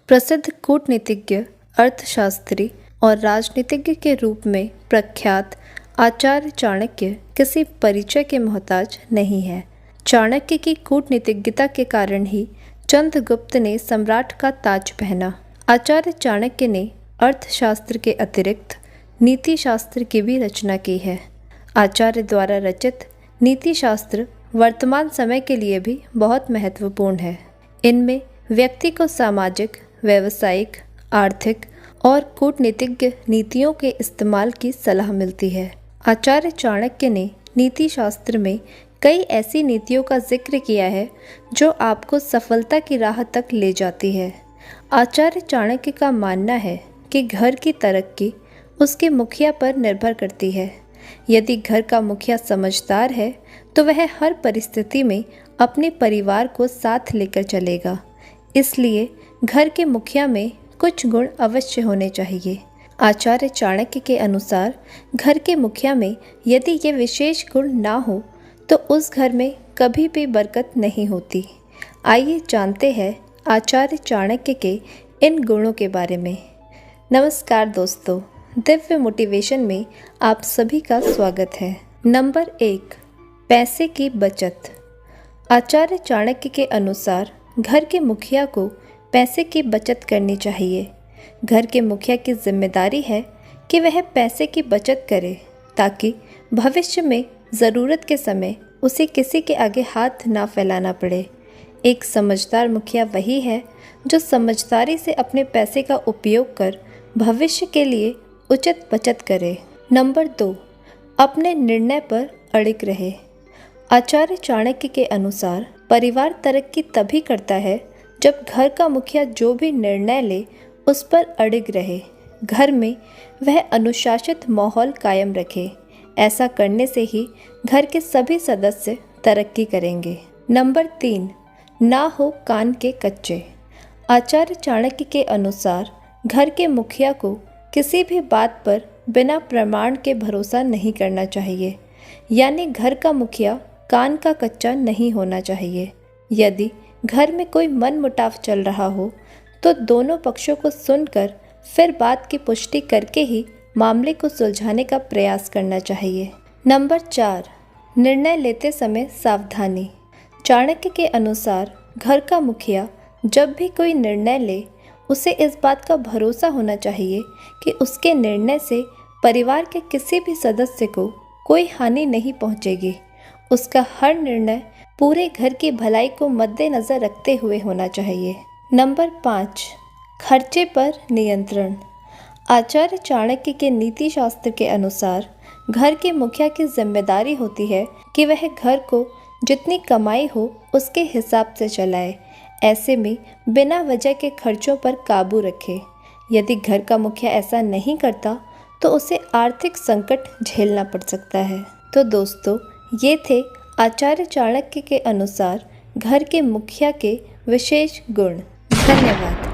प्रसिद्ध कूटनीतिज्ञ, अर्थशास्त्री और राजनीतिज्ञ के रूप में प्रख्यात आचार्य चाणक्य किसी परिचय के मोहताज नहीं है। चाणक्य की कूटनीतिज्ञता के कारण ही चंद्रगुप्त ने सम्राट का ताज पहना। आचार्य चाणक्य ने अर्थशास्त्र के अतिरिक्त नीति शास्त्र की भी रचना की है। आचार्य द्वारा रचित नीति शास्त्र वर्तमान समय के लिए भी बहुत महत्वपूर्ण है। इनमें व्यक्ति को सामाजिक, व्यावसायिक, आर्थिक और कूटनीतिज्ञ नीतियों के इस्तेमाल की सलाह मिलती है। आचार्य चाणक्य ने नीति शास्त्र में कई ऐसी नीतियों का जिक्र किया है जो आपको सफलता की राह तक ले जाती है। आचार्य चाणक्य का मानना है कि घर की तरक्की उसके मुखिया पर निर्भर करती है। यदि घर का मुखिया समझदार है तो वह हर परिस्थिति में अपने परिवार को साथ लेकर चलेगा। इसलिए घर के मुखिया में कुछ गुण अवश्य होने चाहिए। आचार्य चाणक्य के अनुसार घर के मुखिया में यदि ये विशेष गुण ना हो तो उस घर में कभी भी बरकत नहीं होती। आइए जानते हैं आचार्य चाणक्य के इन गुणों के बारे में। नमस्कार दोस्तों, दिव्य मोटिवेशन में आप सभी का स्वागत है। नंबर 1, पैसे की बचत। आचार्य चाणक्य के अनुसार घर के मुखिया को पैसे की बचत करनी चाहिए। घर के मुखिया की जिम्मेदारी है कि वह पैसे की बचत करे ताकि भविष्य में ज़रूरत के समय उसे किसी के आगे हाथ ना फैलाना पड़े। एक समझदार मुखिया वही है जो समझदारी से अपने पैसे का उपयोग कर भविष्य के लिए उचित बचत करे। नंबर 2, अपने निर्णय पर अड़िग रहे। आचार्य चाणक्य के अनुसार परिवार तरक्की तभी करता है जब घर का मुखिया जो भी निर्णय ले उस पर अड़िग रहे। घर में वह अनुशासित माहौल कायम रखे। ऐसा करने से ही घर के सभी सदस्य तरक्की करेंगे। नंबर 3, ना हो कान के कच्चे। आचार्य चाणक्य के अनुसार घर के मुखिया को किसी भी बात पर बिना प्रमाण के भरोसा नहीं करना चाहिए। यानी घर का मुखिया कान का कच्चा नहीं होना चाहिए। यदि घर में कोई मनमुटाव चल रहा हो तो दोनों पक्षों को सुनकर फिर बात की पुष्टि करके ही मामले को सुलझाने का प्रयास करना चाहिए। नंबर 4, निर्णय लेते समय सावधानी। चाणक्य के अनुसार घर का मुखिया जब भी कोई निर्णय ले उसे इस बात का भरोसा होना चाहिए कि उसके निर्णय से परिवार के किसी भी सदस्य को कोई हानि नहीं पहुंचेगी। उसका हर निर्णय पूरे घर की भलाई को मद्देनज़र रखते हुए होना चाहिए। नंबर 5, खर्चे पर नियंत्रण। आचार्य चाणक्य के नीति शास्त्र के अनुसार घर के मुखिया की जिम्मेदारी होती है कि वह घर को जितनी कमाई हो उसके हिसाब से चलाए। ऐसे में बिना वजह के खर्चों पर काबू रखे। यदि घर का मुखिया ऐसा नहीं करता तो उसे आर्थिक संकट झेलना पड़ सकता है। तो दोस्तों, ये थे आचार्य चाणक्य के अनुसार घर के मुखिया के विशेष गुण। धन्यवाद।